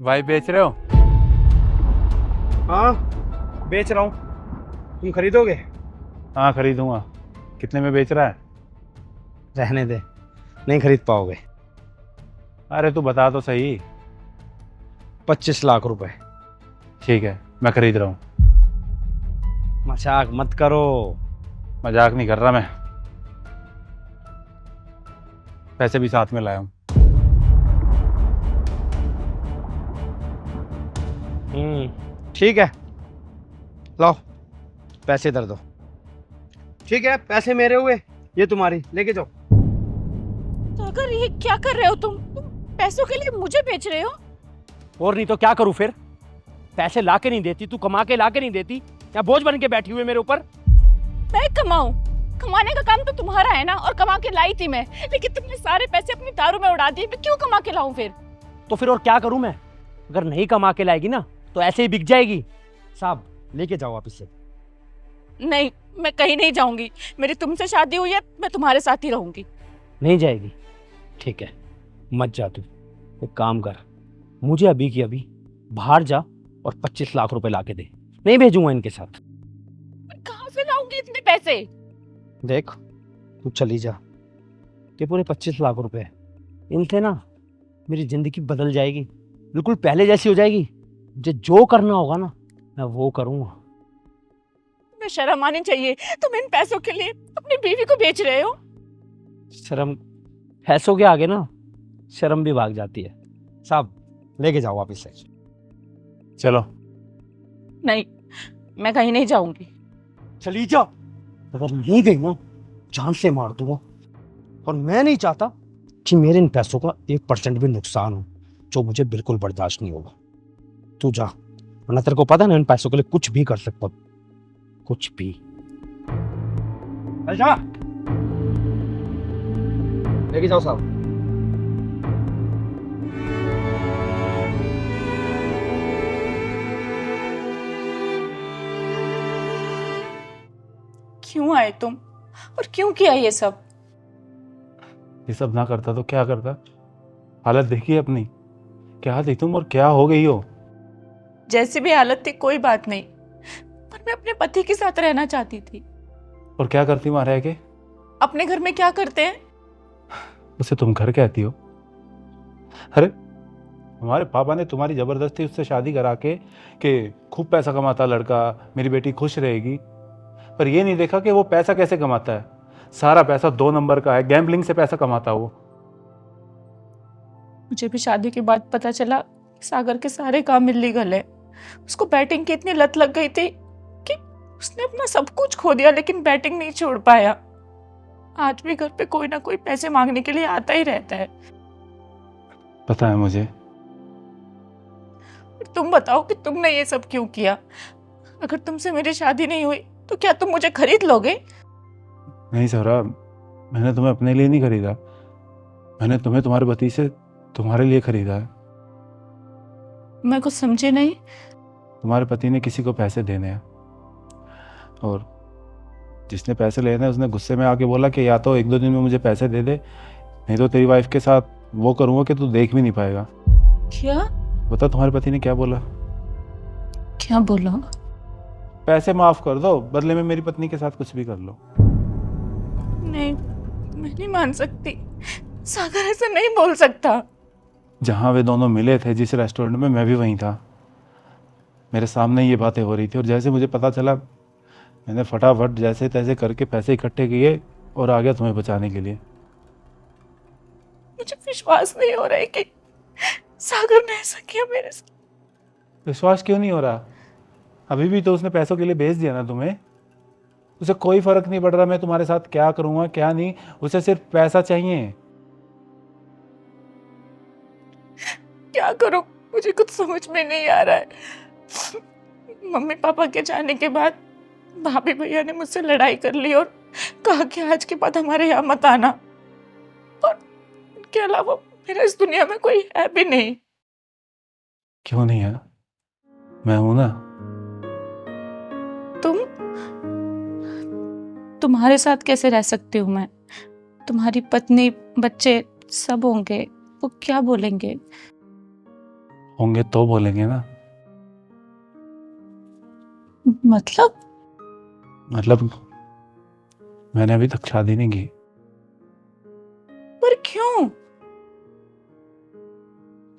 भाई बेच रहे हो? हाँ बेच रहा हूँ, तुम खरीदोगे? हाँ खरीदूंगा। कितने में बेच रहा है? रहने दे, नहीं खरीद पाओगे। अरे तू बता तो सही। 25 लाख रुपए। ठीक है, मैं खरीद रहा हूँ। मजाक मत करो। मजाक नहीं कर रहा मैं, पैसे भी साथ में लाया हूँ। ठीक है, लाओ पैसे इधर दो। ठीक है, पैसे मेरे हुए, ये तुम्हारी, लेके जाओ। तो अगर ये क्या कर रहे हो तुम पैसों के लिए मुझे बेच रहे हो? और नहीं तो क्या करूं फिर? पैसे ला के नहीं देती तू, कमा के ला के नहीं देती, या बोझ बन के बैठी हुई मेरे ऊपर? मैं कमाऊं? कमाने का काम तो तुम्हारा है ना, और कमा के लाई थी मैं, लेकिन तुमने सारे पैसे अपनी दारू में उड़ा दिए। मैं क्यों कमा के लाऊं फिर? तो फिर और क्या करूं मैं? अगर नहीं कमा के लाएगी ना तो ऐसे ही बिक जाएगी। साहब लेके जाओ वापस से। नहीं, मैं कहीं नहीं जाऊंगी। मेरी तुमसे शादी हुई है, मैं तुम्हारे साथ ही रहूंगी। नहीं जाएगी? ठीक है, मत जा तू। एक काम कर, मुझे अभी की अभी बाहर जा और 25 लाख रुपए ला के दे। नहीं भेजूंगा इनके साथ। मैं कहाँ से लाऊंगी इतने पैसे? देख, तू चली जा। ये पूरे 25 लाख रुपए, इनसे ना मेरी जिंदगी बदल जाएगी, बिल्कुल पहले जैसी हो जाएगी। मुझे जो करना होगा ना मैं वो करूंगा। मैं शर्म आनी चाहिए, तुम इन पैसों के लिए अपनी बीवी को बेच रहे हो। शर्म, पैसों के आगे ना शर्म भी भाग जाती है। साहब लेके जाओ वापस से। चलो। नहीं, मैं कहीं नहीं जाऊंगी। चली जा। अगर नहीं गई ना जान से मार दूंगा। और मैं नहीं चाहता कि मेरे इन पैसों का 1% भी नुकसान हो, जो मुझे बिल्कुल बर्दाश्त नहीं होगा। तू जा, वरना तेरे को पता ना इन पैसों के लिए कुछ भी कर सकता हूं, कुछ भी। चल जा, लेके जाओ साहब। क्यों आए तुम, और क्यों किया ये सब? ये सब ना करता तो क्या करता? हालत देखी अपनी, क्या थी तुम और क्या हो गई हो। जैसी भी हालत थी कोई बात नहीं, पर मैं अपने पति के साथ रहना चाहती थी। और क्या करती वहां रह के? अपने घर में क्या करते हैं? उसे तुम घर कहती हो? अरे हमारे पापा ने तुम्हारी जबरदस्ती उससे शादी करा के कि खूब पैसा कमाता लड़का, मेरी बेटी खुश रहेगी। पर ये नहीं देखा कि वो पैसा कैसे कमाता है। सारा पैसा 2 नंबर का है, गैम्बलिंग से पैसा कमाता वो। मुझे भी शादी के बाद पता चला कि सागर के सारे काम इल्लीगल है। उसको बैटिंग की इतनी लत लग गई थी कि उसने अपना सब कुछ खो दिया, लेकिन बैटिंग नहीं छोड़ पाया। आज भी घर पे कोई ना कोई पैसे मांगने के लिए आता ही रहता है। पता है मुझे। तुम बताओ कि तुमने ये सब क्यों किया? अगर तुमसे मेरी शादी नहीं हुई तो क्या तुम मुझे खरीद लोगे? नहीं सौरभ, मैंने तुम्हें अपने लिए नहीं खरीदा, मैंने तुम्हें तुम्हारे पति से तुम्हारे लिए खरीदा है। मैं कुछ समझे नहीं। तुम्हारे पति ने किसी को पैसे देने हैं, और जिसने पैसे लेने हैं उसने गुस्से में आके बोला कि या तो 1-2 दिन में मुझे पैसे दे दे, नहीं तो तेरी वाइफ के साथ वो करूँगा कि तू देख भी नहीं पाएगा। क्या? बता तुम्हारे पति ने क्या बोला? क्या बोला? पैसे माफ कर दो, बदले में मेरी पत्नी के साथ कुछ भी कर लो। नहीं, मैं नहीं मान सकती। सागर ऐसा नहीं बोल सकता। जहाँ वे दोनों मिले थे, जिस रेस्टोरेंट में, मैं भी वहीं था। मेरे सामने ये बातें हो रही थी, और जैसे मुझे पता चला मैंने फटाफट जैसे तैसे करके पैसे इकट्ठे किए और आ गया तुम्हें बचाने के लिए। मुझे विश्वास नहीं हो रहा है कि सागर ने ऐसा किया मेरे साथ। विश्वास क्यों नहीं हो रहा? अभी भी तो उसने पैसों के लिए भेज दिया ना तुम्हें। उसे कोई फर्क नहीं पड़ रहा मैं तुम्हारे साथ क्या करूँगा क्या नहीं, उसे सिर्फ पैसा चाहिए। क्या करूं, मुझे कुछ समझ में नहीं आ रहा है। मम्मी पापा के जाने के बाद भाभी भैया ने मुझसे लड़ाई कर ली और कहा कि आज के बाद हमारे यहाँ मत आना, और इनके अलावा मेरा इस दुनिया में कोई है भी नहीं। क्यों नहीं है? मैं हूं ना। तुम्हारे साथ कैसे रह सकती हूँ मैं? तुम्हारी पत्नी, बच्चे सब होंगे, वो क्या बोलेंगे? होंगे तो बोलेंगे ना। मतलब मैंने अभी तक शादी नहीं की। पर क्यों?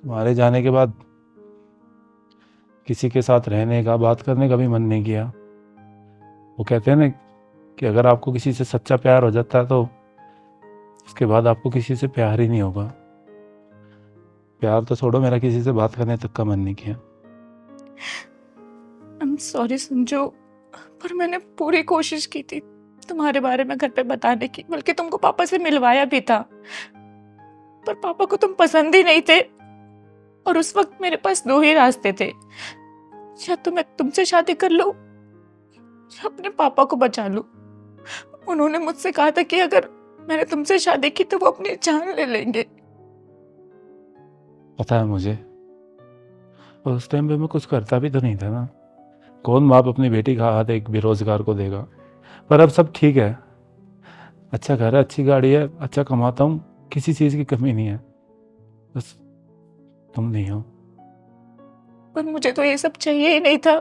तुम्हारे जाने के बाद किसी के साथ रहने का, बात करने का भी मन नहीं किया। वो कहते हैं ना कि अगर आपको किसी से सच्चा प्यार हो जाता है तो उसके बाद आपको किसी से प्यार ही नहीं होगा। प्यार तो छोड़ो, मेरा किसी से बात करने तक का मन नहीं किया। आई एम सॉरी संजू, पर मैंने पूरी कोशिश की थी तुम्हारे बारे में घर पे बताने की, बल्कि तुमको पापा से मिलवाया भी था, पर पापा को तुम पसंद ही नहीं थे। और उस वक्त मेरे पास दो ही रास्ते थे, या तो मैं तुमसे शादी कर लूं या अपने पापा को बचा लूं। उन्होंने मुझसे कहा था कि अगर मैंने तुमसे शादी की तो वो अपनी जान ले लेंगे। पता है मुझे, और उस टाइम पे मैं कुछ करता भी तो नहीं था ना। कौन बाप अपनी बेटी का हाथ एक बेरोजगार को देगा। पर अब सब ठीक है, अच्छा घर है, अच्छी गाड़ी है, अच्छा कमाता हूँ, किसी चीज़ की कमी नहीं है। बस तुम नहीं हो। पर मुझे तो ये सब चाहिए ही नहीं था।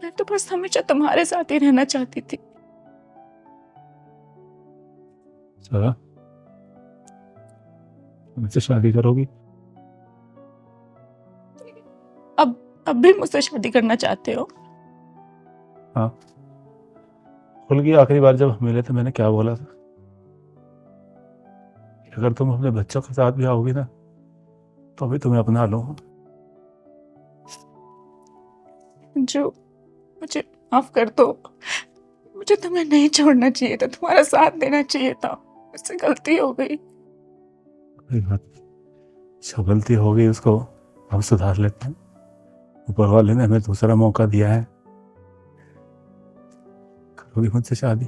मैं तो बस हमेशा तुम्हारे साथ ही रहना चाहती थी। सरा, मुझसे शादी करोगी? अब भी मुझसे शादी करना चाहते हो? हाँ। खुल की आखिरी बार जब हम मिले थे मैंने क्या बोला था? कि अगर तुम अपने बच्चों के साथ भी आओगी ना तो भी तुम्हें अपना लो। जो मुझे माफ कर दो, मुझे तुम्हें नहीं छोड़ना चाहिए था, तुम्हारा साथ देना चाहिए था। मुझसे गलती हो गई। कोई बात नहीं, जो गलती हो गई उसको हम सुधार लेते हैं। ऊपर वाले ने हमें दूसरा मौका दिया है। करोगी मुझसे शादी?